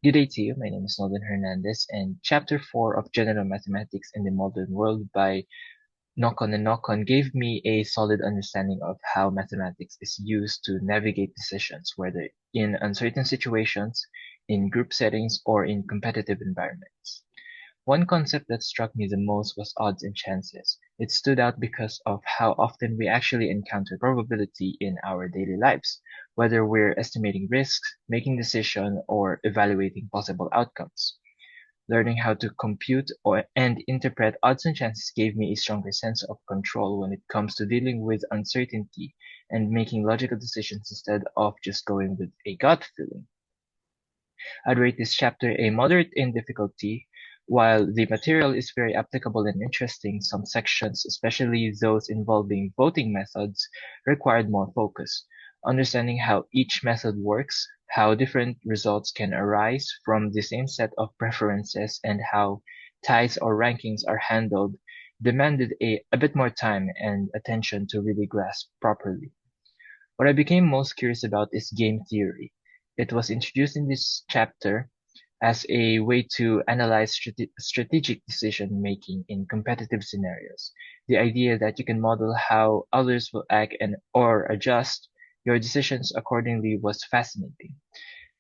Good day to you. My name is Holden Hernandez, and Chapter 4 of General Mathematics in the Modern World by Nokon and Nokon gave me a solid understanding of how mathematics is used to navigate decisions, whether in uncertain situations, in group settings, or in competitive environments. One concept that struck me the most was odds and chances. It stood out because of how often we actually encounter probability in our daily lives, whether we're estimating risks, making decisions, or evaluating possible outcomes. Learning how to compute and interpret odds and chances gave me a stronger sense of control when it comes to dealing with uncertainty and making logical decisions instead of just going with a gut feeling. I'd rate this chapter a moderate in difficulty. While the material is very applicable and interesting, some sections, especially those involving voting methods, required more focus. Understanding how each method works, how different results can arise from the same set of preferences, and how ties or rankings are handled demanded a bit more time and attention to really grasp properly. What I became most curious about is game theory. It was introduced in this chapter as a way to analyze strategic decision-making in competitive scenarios. The idea that you can model how others will act and or adjust your decisions accordingly was fascinating.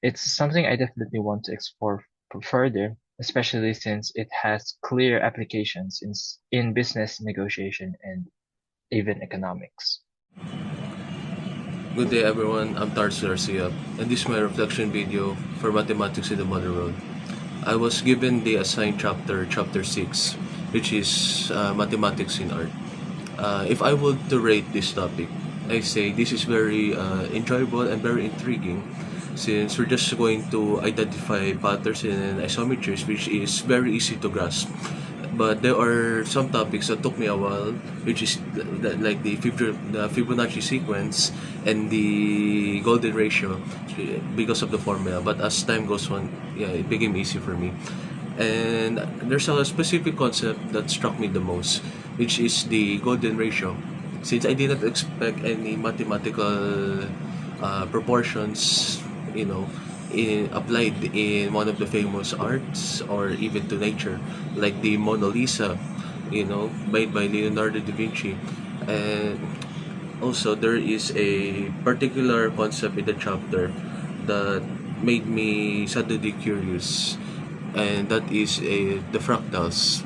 It's something I definitely want to explore further, especially since it has clear applications in business negotiation and even economics. Good day everyone, I'm Torrence Garcia, and this is my reflection video for Mathematics in the Modern World. I was given the assigned chapter 6, which is Mathematics in Art. If I were to rate this topic, I say this is very enjoyable and very intriguing since we're just going to identify patterns and isometries which is very easy to grasp. But there are some topics that took me a while, which is like the Fibonacci sequence and the golden ratio because of the formula. But as time goes on, yeah, it became easy for me. And there's a specific concept that struck me the most, which is the golden ratio. Since I did not expect any mathematical proportions, you know, applied in one of the famous arts or even to nature, like the Mona Lisa, made by Leonardo da Vinci. And also, there is a particular concept in the chapter that made me suddenly curious, and that is the fractals.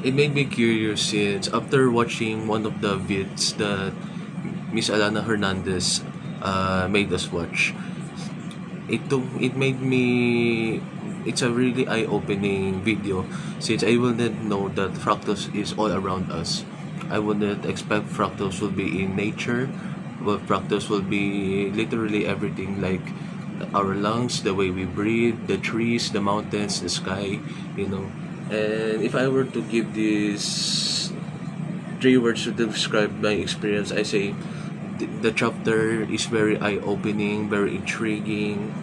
It made me curious since after watching one of the vids that Miss Alana Hernandez made us watch, it made me it's a really eye-opening video since I will not know that fractals is all around us. I would not expect fractals will be in nature, but fractals will be literally everything like our lungs, the way we breathe, the trees, the mountains, the sky, you know. And if I were to give these three words to describe my experience, I say the chapter is very eye-opening, very intriguing,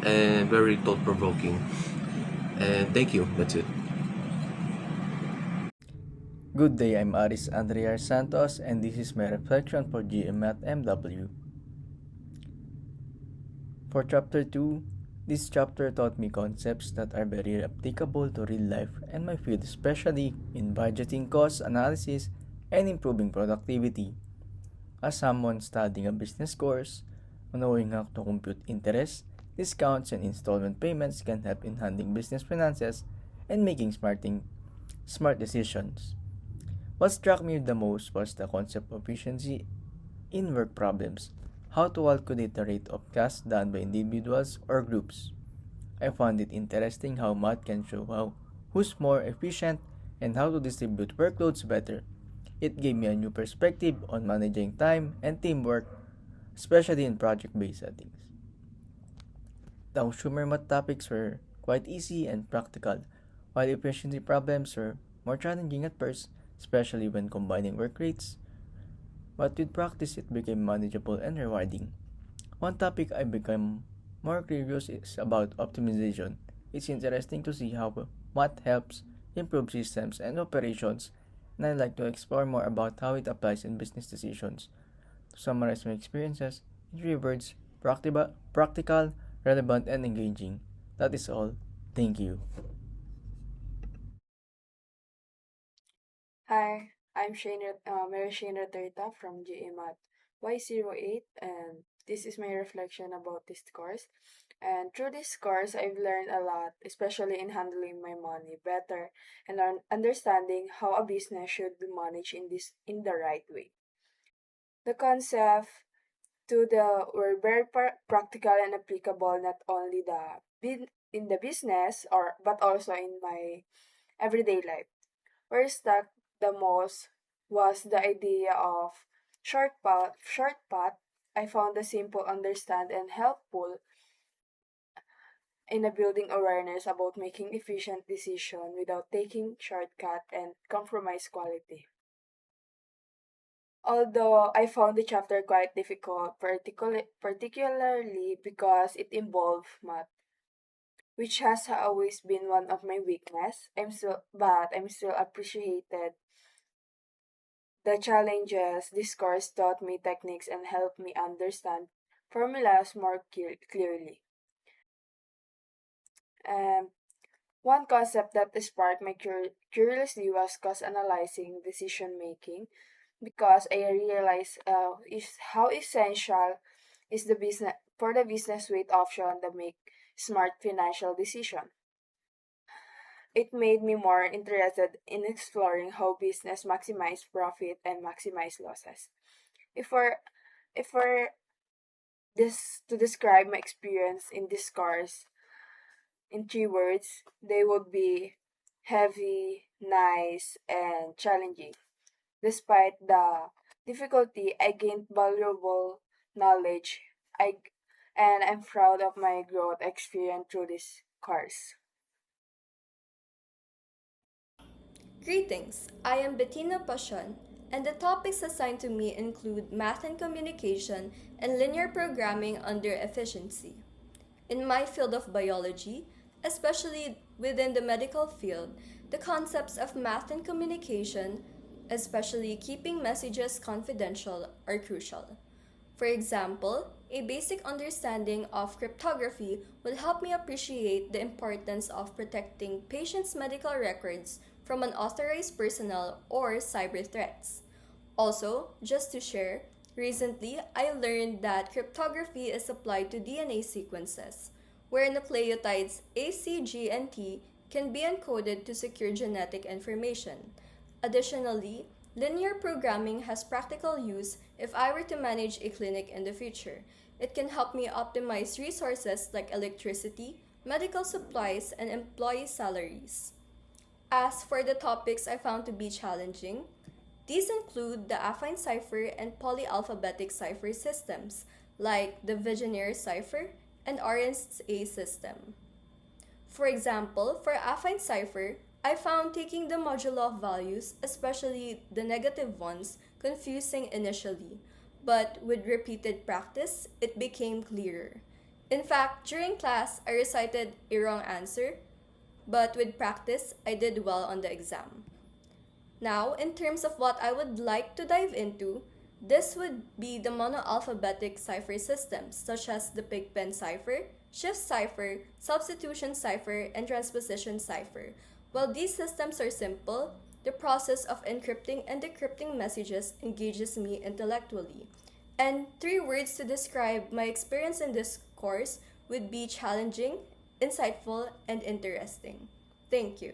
and very thought-provoking. And thank you. That's it. Good day, I'm Ariel Santos, and this is my reflection for GMAT MW. For Chapter 2, this chapter taught me concepts that are very applicable to real life and my field, especially in budgeting, cost analysis, and improving productivity. As someone studying a business course, knowing how to compute interest, discounts, and installment payments can help in handling business finances and making smart decisions. What struck me the most was the concept of efficiency in work problems, how to calculate the rate of tasks done by individuals or groups. I found it interesting how math can show who's more efficient and how to distribute workloads better. It gave me a new perspective on managing time and teamwork, especially in project-based settings. The consumer math topics were quite easy and practical, while efficiency problems were more challenging at first, especially when combining work rates. But with practice, it became manageable and rewarding. One topic I became more curious is about optimization. It's interesting to see how math helps improve systems and operations, and I'd like to explore more about how it applies in business decisions. To summarize my experiences, in three words: practical, relevant, and engaging. That is all. Thank you. Hi, I'm Mary Shane Reterta from GA Math Y08, and this is my reflection about this course. And through this course, I've learned a lot, especially in handling my money better and understanding how a business should be managed in the right way. The concept were very practical and applicable not only in the business or but also in my everyday life. Where stuck the most was the idea of short path. I found the simple understand and helpful in a building awareness about making efficient decision without taking shortcut and compromise quality. Although I found the chapter quite difficult, particularly because it involved math, which has always been one of my weakness. I'm still appreciated the challenges this course taught me techniques and helped me understand formulas more clearly. Um, One concept that sparked my curiosity was cost analyzing decision making because I realized is how essential is the business for the business with option that make smart financial decision. It made me more interested in exploring how business maximize profit and maximize losses. If we're if we're this to describe my experience in this course in 3 words, they would be heavy, nice, and challenging. Despite the difficulty, I gained valuable knowledge. And I'm proud of my growth experience through this course. Greetings, I am Betinnah Pasion, and the topics assigned to me include math and communication and linear programming under efficiency. In my field of biology, especially within the medical field, the concepts of math and communication, especially keeping messages confidential, are crucial. For example, a basic understanding of cryptography would help me appreciate the importance of protecting patients' medical records from unauthorized personnel or cyber threats. Also, just to share, recently I learned that cryptography is applied to DNA sequences, where nucleotides A, C, G, and T can be encoded to secure genetic information. Additionally, linear programming has practical use if I were to manage a clinic in the future. It can help me optimize resources like electricity, medical supplies, and employee salaries. As for the topics I found to be challenging, these include the affine cipher and polyalphabetic cipher systems, like the Vigenère cipher and RNA system. For example, for affine cipher, I found taking the modulo of values, especially the negative ones, confusing initially, but with repeated practice, it became clearer. In fact, during class, I recited a wrong answer, but with practice, I did well on the exam. Now, in terms of what I would like to dive into, this would be the monoalphabetic cipher systems such as the Pigpen cipher, shift cipher, substitution cipher, and transposition cipher. While these systems are simple, the process of encrypting and decrypting messages engages me intellectually. And 3 words to describe my experience in this course would be challenging, insightful, and interesting. Thank you.